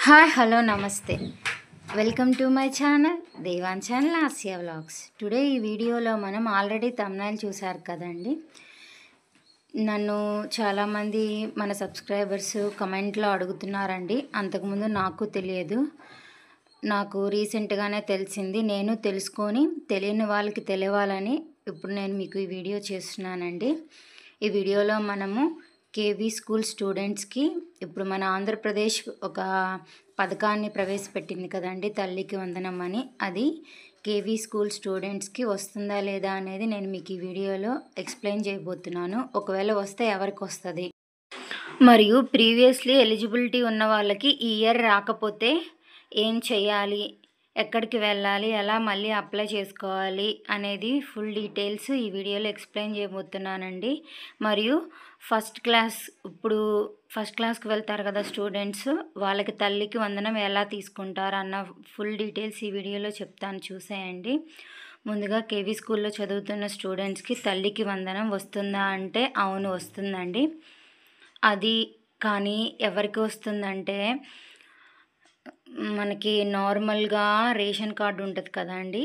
Hi hello నమస్తే welcome to my channel Devan channel Asia vlogs. Today ఈ వీడియోలో మనం ఆల్రెడీ థంబ్నెయిల్ చూశారు కదండి. నన్ను చాలామంది మన సబ్స్క్రైబర్స్ కమెంట్లో అడుగుతున్నారండి. అంతకుముందు నాకు తెలియదు, నాకు రీసెంట్గానే తెలిసింది. నేను తెలుసుకొని తెలియని వాళ్ళకి తెలియాలని ఇప్పుడు నేను మీకు ఈ వీడియో చేస్తున్నానండి. ఈ వీడియోలో మనము కేవీ స్కూల్ స్టూడెంట్స్కి ఇప్పుడు మన ఆంధ్రప్రదేశ్ ఒక పథకాన్ని ప్రవేశపెట్టింది కదండి, తల్లికి వందనం అని. అది కేవీ స్కూల్ స్టూడెంట్స్కి వస్తుందా లేదా అనేది నేను మీకు ఈ వీడియోలో ఎక్స్ప్లెయిన్ చేయబోతున్నాను. ఒకవేళ వస్తే ఎవరికి వస్తుంది, మరియు ప్రీవియస్లీ ఎలిజిబిలిటీ ఉన్న వాళ్ళకి ఈ ఇయర్ రాకపోతే ఏం చేయాలి, ఎక్కడికి వెళ్ళాలి, ఎలా మళ్ళీ అప్లై చేసుకోవాలి అనేది ఫుల్ డీటెయిల్స్ ఈ వీడియోలో ఎక్స్ప్లెయిన్ చేయబోతున్నానండి. మరియు ఫస్ట్ క్లాస్కి వెళ్తారు కదా స్టూడెంట్స్, వాళ్ళకి తల్లికి వందనం ఎలా తీసుకుంటారు అన్న ఫుల్ డీటెయిల్స్ ఈ వీడియోలో చెప్తాను, చూసేయండి. ముందుగా కేవీ స్కూల్లో చదువుతున్న స్టూడెంట్స్కి తల్లికి వందనం వస్తుందా అంటే అవును వస్తుందండి. అది కానీ ఎవరికి వస్తుందంటే, మనకి నార్మల్గా రేషన్ కార్డు ఉంటుంది కదండి,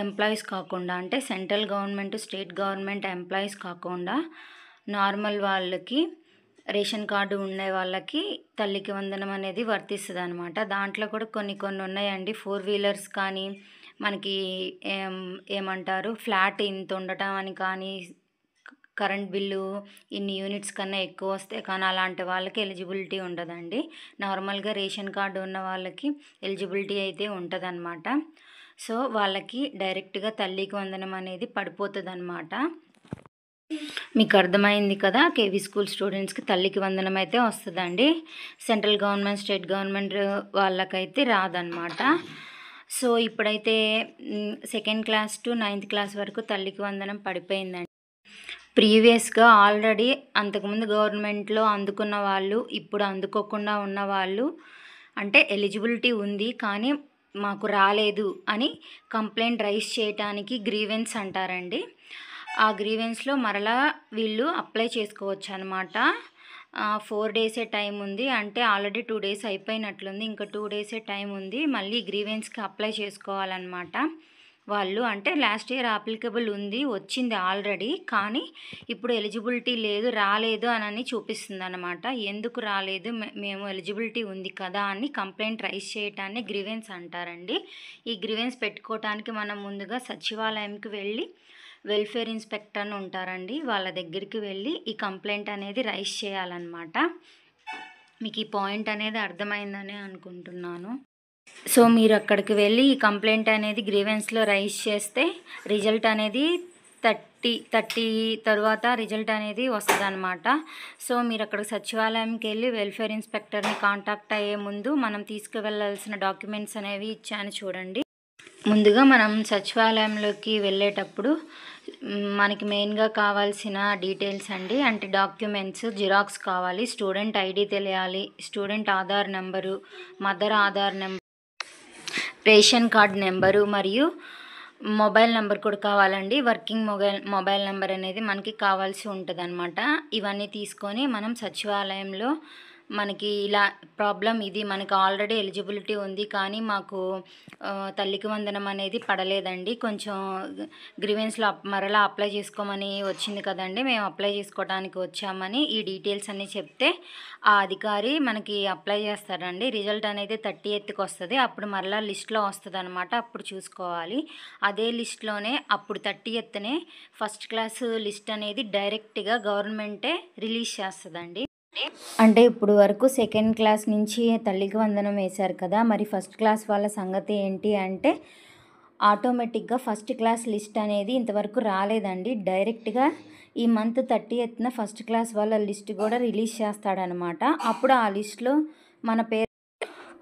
ఎంప్లాయీస్ కాకుండా, అంటే central government state government employees కాకుండా నార్మల్ వాళ్ళకి, రేషన్ కార్డు ఉండే వాళ్ళకి తల్లికి వందనం అనేది వర్తిస్తుంది అనమాట. దాంట్లో కూడా కొన్ని ఉన్నాయండి. 4 వీలర్స్ కానీ, మనకి ఏమంటారు ఫ్లాట్ ఇంత ఉండటం అని కానీ, కరెంట్ బిల్లు ఇన్ని యూనిట్స్ కన్నా ఎక్కువ వస్తే కానీ అలాంటి వాళ్ళకి ఎలిజిబిలిటీ ఉండదండి. నార్మల్గా రేషన్ కార్డు ఉన్న వాళ్ళకి ఎలిజిబిలిటీ అయితే ఉంటుందన్నమాట. సో వాళ్ళకి డైరెక్ట్గా తల్లికి వందనం అనేది పడిపోతుంది అనమాట. మీకు అర్థమైంది కదా, కేవీ స్కూల్ స్టూడెంట్స్కి తల్లికి వందనం అయితే వస్తుందండి. సెంట్రల్ గవర్నమెంట్ స్టేట్ గవర్నమెంట్ వాళ్ళకైతే రాదనమాట. సో ఇప్పుడైతే 2nd class to 9th class వరకు తల్లికి వందనం పడిపోయిందండి. ప్రీవియస్గా ఆల్రెడీ అంతకుముందు గవర్నమెంట్లో అందుకున్న వాళ్ళు, ఇప్పుడు అందుకోకుండా ఉన్న వాళ్ళు, అంటే ఎలిజిబిలిటీ ఉంది కానీ మాకు రాలేదు అని కంప్లైంట్ రైజ్ చేయడానికి గ్రీవెన్స్ అంటారండి. ఆ గ్రీవెన్స్లో మరలా వీళ్ళు అప్లై చేసుకోవచ్చు అనమాట. 4 డేసే టైం ఉంది, అంటే ఆల్రెడీ 2 డేస్ అయిపోయినట్లుంది, ఇంకా 2 డేసే టైం ఉంది. మళ్ళీ గ్రీవెన్స్కి అప్లై చేసుకోవాలన్నమాట వాళ్ళు. అంటే లాస్ట్ ఇయర్ అప్లికబుల్ ఉంది, వచ్చింది ఆల్రెడీ, కానీ ఇప్పుడు ఎలిజిబిలిటీ లేదు, రాలేదు అని చూపిస్తుంది అనమాట. ఎందుకు రాలేదు, మేము ఎలిజిబిలిటీ ఉంది కదా అని కంప్లైంట్ రైజ్ చేయటాన్ని గ్రీవెన్స్ అంటారండి. ఈ గ్రీవెన్స్ పెట్టుకోవటానికి మనం ముందుగా సచివాలయంకి వెళ్ళి, వెల్ఫేర్ ఇన్స్పెక్టర్ అని ఉంటారండి, వాళ్ళ దగ్గరికి వెళ్ళి ఈ కంప్లైంట్ అనేది రైజ్ చేయాలన్నమాట. మీకు ఈ పాయింట్ అనేది అర్థమైందని అనుకుంటున్నాను. సో మీరు అక్కడికి వెళ్ళి ఈ కంప్లైంట్ అనేది గ్రీవెన్స్లో రైజ్ చేస్తే రిజల్ట్ అనేది 30 తర్వాత రిజల్ట్ అనేది వస్తుంది అనమాట. సో మీరు అక్కడ సచివాలయంకి వెళ్ళి వెల్ఫేర్ ఇన్స్పెక్టర్ని కాంటాక్ట్ అయ్యే ముందు మనం తీసుకువెళ్ళాల్సిన డాక్యుమెంట్స్ అనేవి ఇచ్చాను చూడండి. ముందుగా మనం సచివాలయంలోకి వెళ్ళేటప్పుడు మనకి మెయిన్గా కావాల్సిన డీటెయిల్స్ అండి, అంటే డాక్యుమెంట్స్ జిరాక్స్ కావాలి, స్టూడెంట్ ఐడి తెలియాలి, student Aadhaar number, mother Aadhaar number, ration card number, మరియు మొబైల్ నెంబర్ కూడా కావాలండి. వర్కింగ్ మొబైల్ నెంబర్ అనేది మనకి కావాల్సి ఉంటుంది అనమాట. ఇవన్నీ తీసుకొని మనం సచివాలయంలో మనకి ఇలా ప్రాబ్లం ఇది, మనకి ఆల్రెడీ ఎలిజిబిలిటీ ఉంది కానీ మాకు తల్లికి వందనం అనేది పడలేదండి, కొంచెం గ్రీవెన్స్లో మరలా అప్లై చేసుకోమని వచ్చింది కదండి, మేము అప్లై చేసుకోవడానికి వచ్చామని ఈ డీటెయిల్స్ అన్నీ చెప్తే ఆ అధికారి మనకి అప్లై చేస్తారండి. రిజల్ట్ అనేది 30th వస్తుంది, అప్పుడు మరలా లిస్ట్లో వస్తుంది అనమాట, అప్పుడు చూసుకోవాలి. అదే లిస్ట్లోనే అప్పుడు 30th ఫస్ట్ క్లాస్ లిస్ట్ అనేది డైరెక్ట్గా గవర్నమెంటే రిలీజ్ చేస్తుందండి. అంటే ఇప్పుడు వరకు 2nd క్లాస్ నుంచి తల్లికి వందనం వేశారు కదా, మరి ఫస్ట్ క్లాస్ వాళ్ళ సంగతి ఏంటి అంటే, ఆటోమేటిక్గా ఫస్ట్ క్లాస్ లిస్ట్ అనేది ఇంతవరకు రాలేదండి. డైరెక్ట్గా ఈ మంత్ 30th ఫస్ట్ క్లాస్ వాళ్ళ లిస్ట్ కూడా రిలీజ్ చేస్తాడనమాట. అప్పుడు ఆ లిస్ట్లో మన పేరు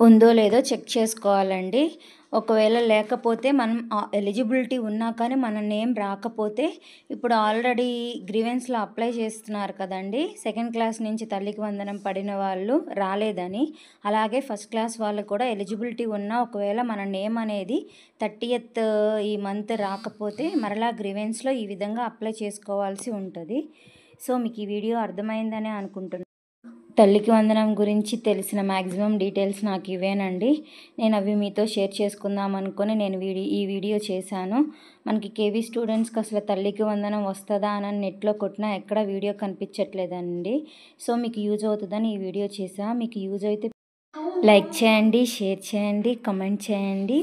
ఉందో లేదో చెక్ చేసుకోవాలండి. ఒకవేళ లేకపోతే మనం ఎలిజిబిలిటీ ఉన్నా కానీ మన నేమ్ రాకపోతే, ఇప్పుడు ఆల్రెడీ గ్రీవెన్స్లో అప్లై చేస్తున్నారు కదండి 2nd క్లాస్ నుంచి తల్లికి వందనం పడిన వాళ్ళు రాలేదని, అలాగే ఫస్ట్ క్లాస్ వాళ్ళు కూడా ఎలిజిబిలిటీ ఉన్నా ఒకవేళ మన నేమ్ అనేది 30th ఈ మంత్ రాకపోతే మరలా గ్రీవెన్స్లో ఈ విధంగా అప్లై చేసుకోవాల్సి ఉంటుంది. సో మీకు ఈ వీడియో అర్థమైందని అనుకుంటున్నాను. తల్లికి వందనం గురించి తెలిసిన మ్యాక్సిమం డీటెయిల్స్ నాకు ఇవేనండి. నేను అవి మీతో షేర్ చేసుకుందాం అనుకొని నేను ఈ వీడియో చేశాను. మనకి కేవీ స్టూడెంట్స్కి అసలు తల్లికి వందనం వస్తుందా అని నెట్లో కొట్టినా ఎక్కడ వీడియో కనిపించట్లేదండి. సో మీకు యూజ్ అవుతుందని ఈ వీడియో చేసా. మీకు యూజ్ అయితే లైక్ చేయండి, షేర్ చేయండి, కమెంట్ చేయండి.